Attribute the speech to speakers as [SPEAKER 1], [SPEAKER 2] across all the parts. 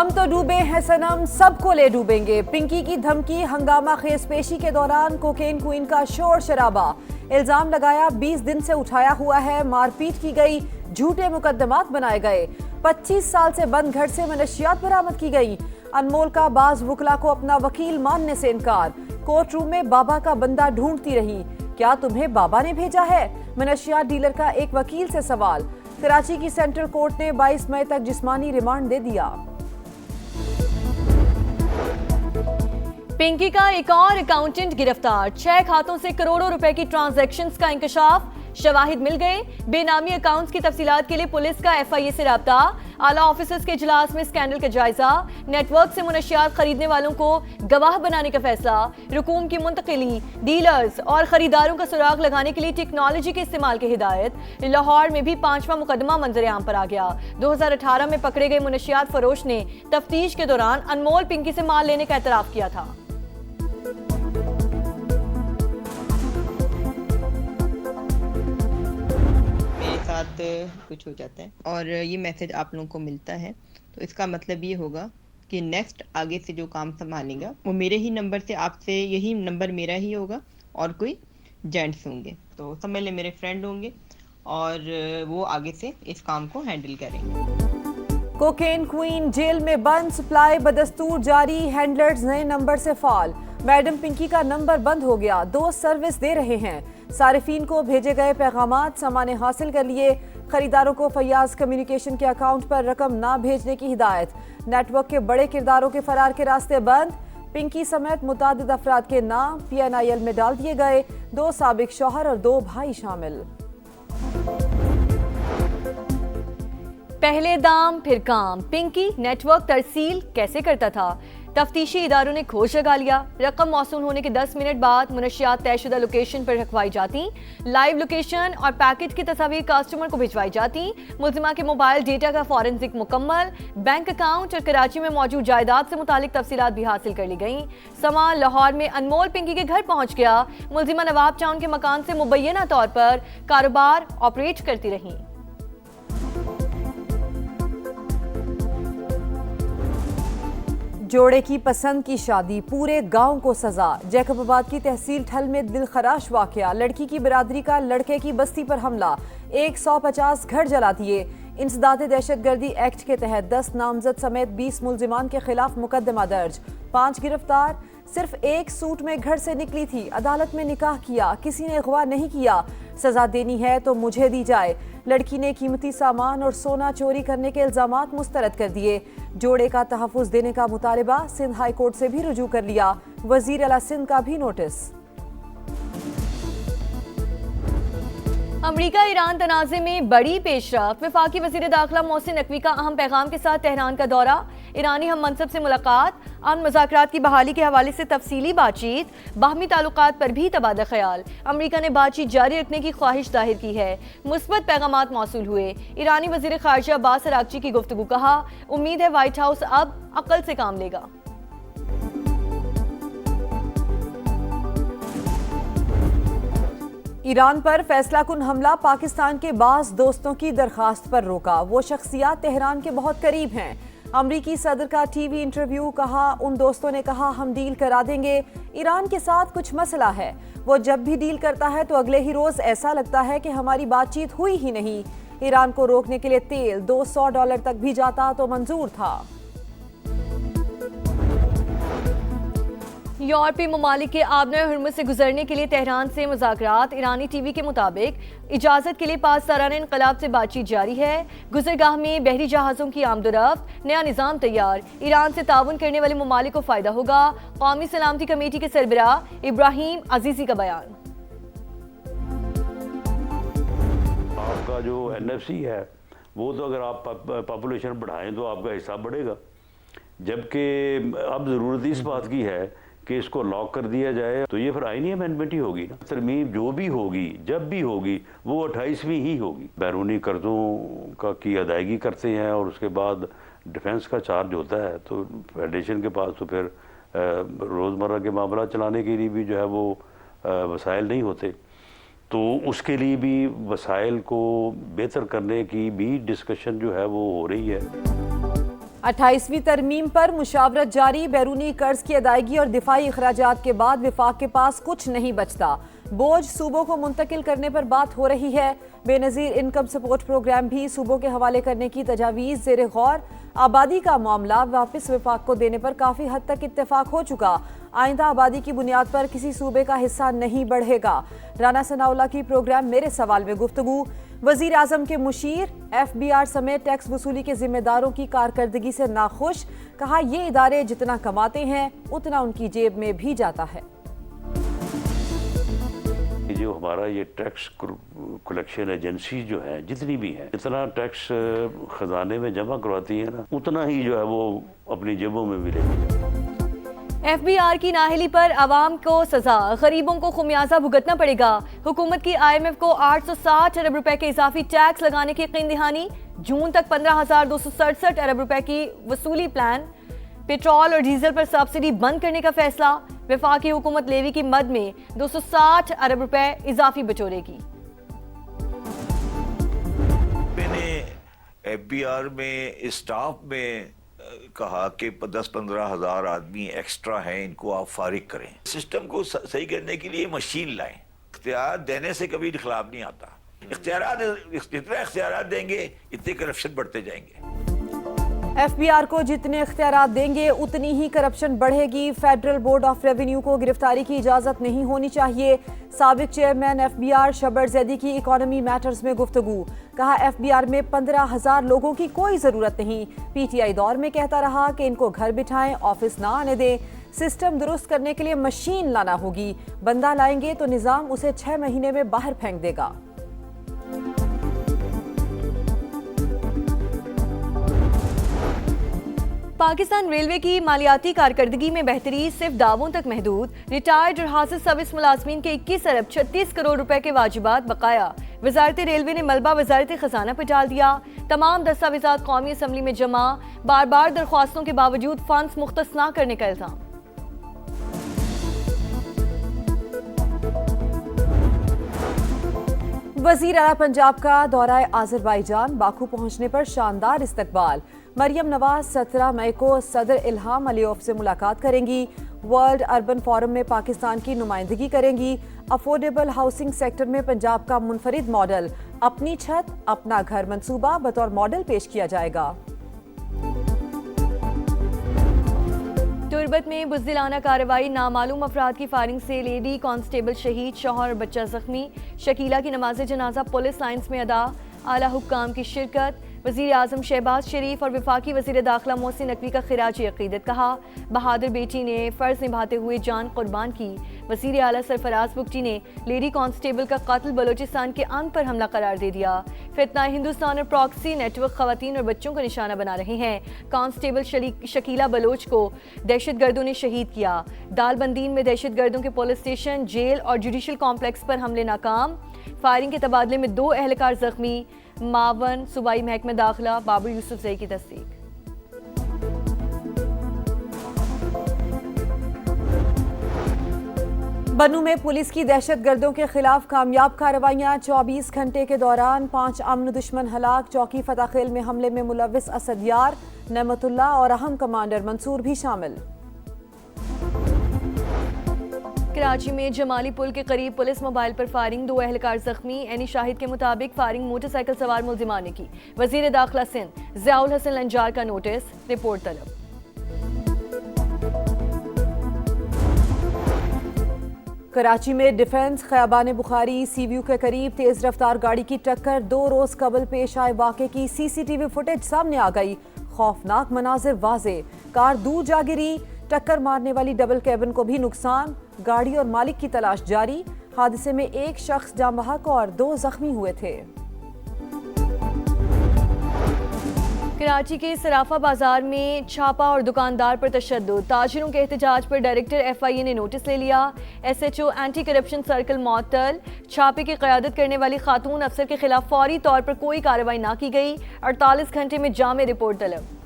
[SPEAKER 1] हम तो डूबे हैं सनम, सबको ले डूबेंगे। पिंकी की धमकी, हंगामा खेज पेशी के दौरान कोकेन क्वीन का शोर शराबा। इल्जाम लगाया 20 दिन से उठाया हुआ है, मारपीट की गई, झूठे मुकदमात बनाए गए। 25 साल से बंद घर से मनशियात बरामद की गई। अनमोल का बाज वुकला को अपना वकील मानने से इनकार। कोर्ट रूम में बाबा का बंदा ढूंढती रही, क्या तुम्हें बाबा ने भेजा है? मनशियात डीलर का एक वकील से सवाल। कराची की सेंट्रल कोर्ट ने 22 मई तक जिस्मानी रिमांड दे दिया।
[SPEAKER 2] पिंकी का एक और अकाउंटेंट गिरफ्तार। 6 खातों से करोड़ों रुपए की ट्रांजैक्शंस का इंकशाफ, शवाहिद मिल गए। बेनामी अकाउंट्स की तफसीलात के लिए पुलिस का FIA से राब्ता। आला ऑफिसर्स के इजलास में स्कैंडल का जायजा। नेटवर्क से मुनशियात खरीदने वालों को गवाह बनाने का फैसला। रकूम की मुंतकिली, डीलर्स और खरीदारों का सुराग लगाने के लिए टेक्नोलॉजी के इस्तेमाल की हिदायत। लाहौर में भी 5वां मुकदमा मंजर आम पर आ गया। 2018 में पकड़े गए मुनशियात फरोश ने तफ्तीश के दौरान अनमोल पिंकी से माल लेने का एतराफ किया था।
[SPEAKER 3] कुछ हो जाता है और ये मैसेज आप लोगों को मिलता है, तो इसका मतलब ये होगा कि नेक्स्ट आगे से जो काम संभालेगा वो मेरे ही नंबर से, आपसे यही नंबर मेरा ही होगा और कोई जेंट्स होंगे, तो सब मेरे मेरे फ्रेंड होंगे और वो आगे से इस काम को हैंडल करेंगे।
[SPEAKER 1] कोकेन क्वीन जेल में बंद, सप्लाई बदस्तूर जारी, हैंडलर्स नए नंबर से फाल। मैडम पिंकी का नंबर बंद हो गया, 2 सर्विस दे रहे हैं। सारिफीन को भेजे गए पैगामात सामाने हासिल कर लिए। खरीदारों को फैयाज कम्युनिकेशन के अकाउंट पर रकम ना भेजने की हिदायत। नेटवर्क के बड़े किरदारों के फरार के रास्ते बंद। पिंकी समेत मुतादिद अफराद के नाम PNIL में डाल दिए गए। 2 साबिक शौहर और 2 भाई शामिल।
[SPEAKER 2] पहले दाम फिर काम, पिंकी नेटवर्क तरसील कैसे करता था? तफ्तीशी इदारों ने खोज लगा लिया। रकम मौसूल होने के 10 मिनट बाद मुनशियात तयशुदा लोकेशन पर रखवाई जाती। लाइव लोकेशन और पैकेज की तस्वीर कस्टमर को भिजवाई जाती। मुल्जिमा के मोबाइल डेटा का फॉरेंसिक मुकम्मल। बैंक अकाउंट और कराची में मौजूद जायदाद से मुतालिक तफसीलात भी हासिल कर ली गई। समा लाहौर में अनमोल पिंकी के घर पहुंच गया। मुल्जिमा नवाब टाउन के मकान से मुबैना तौर पर कारोबार ऑपरेट करती रही।
[SPEAKER 1] जोड़े की पसंद की शादी, पूरे गांव को सजा। जैकबाबाद की तहसील ठल में दिलखराश वाकया। लड़की की बिरादरी का लड़के की बस्ती पर हमला, 150 घर जला दिए। इंसदाद दहशतगर्दी एक्ट के तहत 10 नामजद समेत 20 मुल्जिमान के खिलाफ मुकदमा दर्ज, 5 गिरफ्तार। सिर्फ एक सूट में घर से निकली थी, अदालत में निकाह किया, किसी ने अगवा नहीं किया। सजा देनी है तो मुझे दी जाए। लड़की ने कीमती सामान और सोना चोरी करने के इल्जामात मुस्तरद कर दिए। जोड़े का तहफ़्फ़ुज़ देने का मुतालबा सिंध हाई कोर्ट से भी रुजू कर लिया। वज़ीर आला सिंध का भी नोटिस।
[SPEAKER 2] अमरीका ईरान तनाज़े में बड़ी पेशरफ। वफाकी वज़ीर दाखिला मोहसिन नकवी का अहम पैगाम के साथ तेहरान का दौरा। ईरानी हम मनसब से मुलाकात। अमन मुज़ाकरात की बहाली के हवाले से तफसीली बातचीत। बाहमी ताल्लुकात पर भी तबादला ख्याल। अमरीका ने बातचीत जारी रखने की ख्वाहिश जाहिर की है। मुस्बत पैगामात मौसूल हुए। ईरानी वज़ीर ख़ारिजा अब्बास अरागची की गुफ्तगू। कहा, उम्मीद है व्हाइट हाउस अब अक्ल से काम लेगा।
[SPEAKER 1] ईरान पर फैसला कुन हमला, पाकिस्तान के बास दोस्तों की दरखास्त पर रोका। वो शख्सियात तेहरान के बहुत करीब हैं। अमरीकी सदर का TV इंटरव्यू। कहा, उन दोस्तों ने कहा हम डील करा देंगे। ईरान के साथ कुछ मसला है, वो जब भी डील करता है तो अगले ही रोज ऐसा लगता है कि हमारी बातचीत हुई ही नहीं। ईरान को रोकने के लिए तेल $200 तक भी जाता तो मंजूर था।
[SPEAKER 2] यूरोपीय ममालिक के आबनर हुर्मुज़ से गुजरने के लिए तेहरान से मुज़ाकरात। ईरानी TV के मुताबिक इजाज़त के लिए 5 सालाना इनक़लाब से बातचीत जारी है। गुज़रगाह में बहरी जहाज़ों की आमदोरफ्त, नया निज़ाम तैयार। ईरान से ताउन करने वाले ममालिक को फ़ायदा होगा। कौमी सलामती कमेटी के सरबराह इब्राहिम अजीज़ी का बयान।
[SPEAKER 4] आपका जो NFC है वो तो अगर आप पॉपुलेशन बढ़ाएं तो आपका हिस्सा बढ़ेगा, जबकि अब ज़रूरत इस बात की है कि इसको लॉक कर दिया जाए, तो ये फिर आईनी अमेंडमेंट ही होगी ना। तरमीम जो भी होगी, जब भी होगी, वो 28वीं ही होगी। बैरूनी कर्ज़ों का की अदायगी करते हैं और उसके बाद डिफेंस का चार्ज होता है, तो फेडरेशन के पास तो फिर रोज़मर्रा के मामला चलाने के लिए भी जो है वो वसाइल नहीं होते, तो उसके लिए भी वसाइल को बेहतर करने की भी डिस्कशन जो है वो हो रही है।
[SPEAKER 1] 28वीं तरमीम पर मुशावरत जारी, बैरूनी कर्ज की अदायगी और दिफाई अखराजात के बाद विफाक के पास कुछ नहीं बचता। बोझ सूबों को मुंतकिल करने पर बात हो रही है। बेनजीर इनकम सपोर्ट प्रोग्राम भी सूबों के हवाले करने की तजावीज़ ज़ेरे गौर। आबादी का मामला वापस विफाक को देने पर काफ़ी हद तक इत्तेफाक हो चुका। आइंदा आबादी की बुनियाद पर किसी सूबे का हिस्सा नहीं बढ़ेगा। राना सनाउल्लाह की प्रोग्राम मेरे सवाल में गुफ्तगू। वजीर आजम के मुशीर FBR समेत टैक्स वसूली के जिम्मेदारों की कारकर्दगी से नाखुश, कहा ये इदारे जितना कमाते हैं उतना उनकी जेब में भी जाता है।
[SPEAKER 4] जो हमारा ये टैक्स कलेक्शन एजेंसी जो है जितनी भी है, इतना टैक्स खजाने में जमा करवाती है ना, उतना ही जो है वो अपनी जेबों में भी लेती है।
[SPEAKER 2] FBR की नाअहली पर आवाम को सजा, गरीबों को खुमियाजा भुगतना पड़ेगा। हुकूमत की IMF को 860 अरब रुपए के इजाफी टैक्स लगाने की यकीन दहानी। जून तक 15,267 अरब रुपए की वसूली प्लान। पेट्रोल और डीजल पर सब्सिडी बंद करने का फैसला। वफाकी हुकूमत लेवी की मद में 260 अरब रुपए इजाफी बटोरेगी।
[SPEAKER 5] मैंने FBR में स्टाफ में कहा कि 10-15 हज़ार आदमी एक्स्ट्रा हैं, इनको आप फारिग करें। सिस्टम को सही करने के लिए मशीन लाएं। इख्तियार देने से कभी इख्तिलाफ नहीं आता। जितना इख्तियार देंगे इतने करप्शन बढ़ते जाएंगे।
[SPEAKER 1] FBR को जितने इख्तियारात देंगे उतनी ही करप्शन बढ़ेगी। फेडरल बोर्ड ऑफ रेवेन्यू को गिरफ्तारी की इजाजत नहीं होनी चाहिए। साबिक चेयरमैन FBR शबर जैदी की इकोनॉमी मैटर्स में गुफ्तगू, कहा FBR में 15,000 लोगों की कोई जरूरत नहीं। PTI दौर में कहता रहा कि इनको घर बिठाएं, ऑफिस ना आने दें। सिस्टम दुरुस्त करने के लिए मशीन लाना होगी। बंदा लाएंगे तो निजाम उसे 6 महीने में बाहर फेंक देगा।
[SPEAKER 2] पाकिस्तान रेलवे की मालियाती कारकर्दगी में बेहतरी सिर्फ दावों तक महदूद। रिटायर्ड और हासिल सर्विस मुलाजमीन के 21 अरब 36 करोड़ रुपए के वाजिबात बकाया। वजारत रेलवे ने मलबा वजारत खजाना पर डाल दिया। तमाम दस्तावेजात कौमी असम्बली में जमा। बार बार दरख्वास्तों के बावजूद फंड्स मुख्तस न करने का इल्जाम।
[SPEAKER 1] वजीर आला पंजाब का दौरा आज़रबाईजान, बाकू पहुंचने पर शानदार इस्तकबाल। मरियम नवाज 17 मई को सदर इल्हाम अलीयफ से मुलाकात करेंगी। वर्ल्ड अर्बन फोरम में पाकिस्तान की नुमाइंदगी करेंगी। अफोर्डेबल हाउसिंग सेक्टर में पंजाब का मुनफरिद मॉडल, अपनी छत अपना घर मंसूबा बतौर मॉडल पेश किया जाएगा।
[SPEAKER 2] तुरबत में बुज़दिलाना कार्रवाई, नामालूम अफराद की फायरिंग से लेडी कांस्टेबल शहीद, शौहर और बच्चा जख्मी। शकीला की नमाज जनाजा पुलिस लाइन्स में अदा। आला हुक्काम की शिरकत। वज़ीर आज़म शहबाज शरीफ और वफाकी वज़ीर दाखिला मोहसिन नकवी का खिराजी अक़ीदत, कहा बहादुर बेटी ने फ़र्ज़ निभाते हुए जान कुर्बान की। वज़ीर आला सरफराज बुगटी ने लेडी कांस्टेबल का कत्ल बलोचिस्तान के अन पर हमला करार दे दिया। फितना हिंदुस्तान और प्रॉक्सी नेटवर्क ख़वातीन और बच्चों को निशाना बना रहे हैं। कांस्टेबल शकीला बलोच को दहशतगर्दों ने शहीद किया। दालबंदीन में दहशतगर्दों के पुलिस स्टेशन, जेल और जुडिशल कॉम्प्लेक्स पर हमले नाकाम। फायरिंग के तबादले में 2 एहलकार जख्मी। मावन सूबाई महकमे दाखिला बाबर यूसुफ जई की तस्दीक।
[SPEAKER 1] बन्नू में पुलिस की दहशतगर्दों के खिलाफ कामयाब कार्रवाइयां। 24 घंटे के दौरान 5 अमन दुश्मन हलाक। चौकी फताखेल में हमले में मुलव्विस असद यार, नेमतुल्ला और अहम कमांडर मंसूर भी शामिल।
[SPEAKER 2] कराची में जमाली पुल के करीब पुलिस मोबाइल पर फायरिंग, 2 एहलकार जख्मी। एनी शाहिद के मुताबिक फायरिंग मोटरसाइकिल सवार मुलजिमान ने की। वजीर दाखिला सिंध ज़ियाउल हसन लंजार का नोटिस, रिपोर्ट तलब।
[SPEAKER 1] कराची में डिफेंस खयाबान बुखारी CVU के करीब तेज रफ्तार गाड़ी की टक्कर। 2 रोज कबल पेश आए वाक़े की CCTV फुटेज सामने आ गई। खौफनाक मनाजिर वाजे। कार दूर जा गिरी। टक्कर मारने वाली डबल कैबिन को भी नुकसान। गाड़ी और मालिक की तलाश जारी। हादसे में 1 शख्स जाम बहक और 2 जख्मी हुए थे।
[SPEAKER 2] कराची के सराफा बाजार में छापा और दुकानदार पर तशद्दुद। ताजिरों के एहतजाज पर डायरेक्टर FIA ने नोटिस ले लिया। SHO एंटी करप्शन सर्कल मअतल। छापे की क़यादत करने वाली खातून अफसर के खिलाफ फौरी तौर पर कोई कार्रवाई ना की गई। 48 घंटे में जामे रिपोर्ट तलब।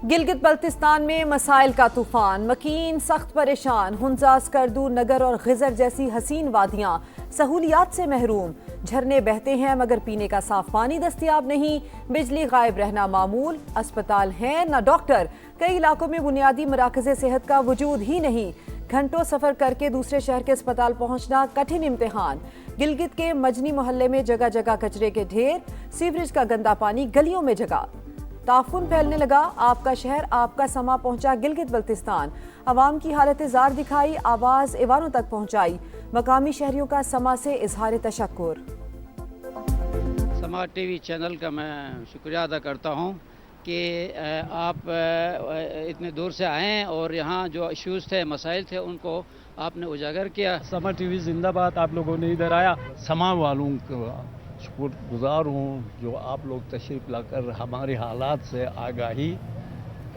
[SPEAKER 1] गिलगित बल्तिस्तान में मसाइल का तूफान। मकीन सख्त परेशान। हुंजा, स्कर्दू, नगर और गिजर जैसी हसीन वादियां सहूलियात से महरूम। झरने बहते हैं मगर पीने का साफ पानी दस्तयाब नहीं, बिजली गायब रहना मामूल, अस्पताल हैं न डॉक्टर, कई इलाकों में बुनियादी मराकज़े सेहत का वजूद ही नहीं, घंटों सफर करके दूसरे शहर के अस्पताल पहुंचना कठिन इम्तिहान। गिलगित के मजनी मोहल्ले में जगह जगह कचरे के ढेर, सीवरेज का गंदा पानी गलियों में जगह, ताफुन फैलने लगा, आपका शहर आपका समा पहुंचा गिलगित बल्तिस्तान। अवाम की हालत जार दिखाई, आवाज ऐवानों तक पहुंचाई, मकामी शहरियों का समा से इजहार तशक्कुर।
[SPEAKER 6] समा टीवी चैनल का मैं शुक्रिया अदा करता हूं कि आप इतने दूर से आए हैं और यहाँ जो इश्यूज़ थे, मसाइल थे, उनको आपने उजागर किया।
[SPEAKER 7] समा टीवी जिंदाबाद, आप लोगों ने इधर आया। समा वालों का शुक्रगुजार हूँ जो आप लोग तशरीफ़ लाकर हमारे हालात से आगाही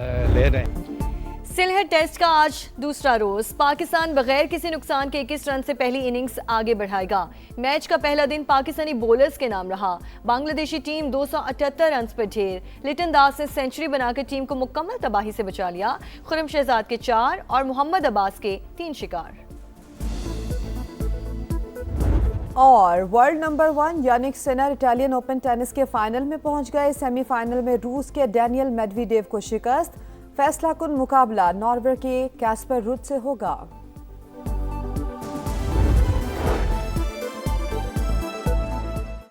[SPEAKER 7] ले रहे हैं।
[SPEAKER 2] सिलहट टेस्ट का आज दूसरा रोज, पाकिस्तान बगैर किसी नुकसान के 21 रन से पहली इनिंग्स आगे बढ़ाएगा। मैच का पहला दिन पाकिस्तानी बॉलर्स के नाम रहा। बांग्लादेशी टीम 278 रन पर ढेर, लिटन दास ने सेंचुरी बनाकर टीम को मुकम्मल तबाही से बचा लिया। खुरम शहजाद के 4 और मोहम्मद अब्बास के 3 शिकार।
[SPEAKER 1] और world number 1 Jannik Sinner Italian Open tennis के फाइनल में पहुंच गए। सेमीफाइनल में रूस के डैनियल मेडवेडेव को शिकस्त। फैसला कुन मुकाबला नॉर्वे के कैस्पर रुड से होगा।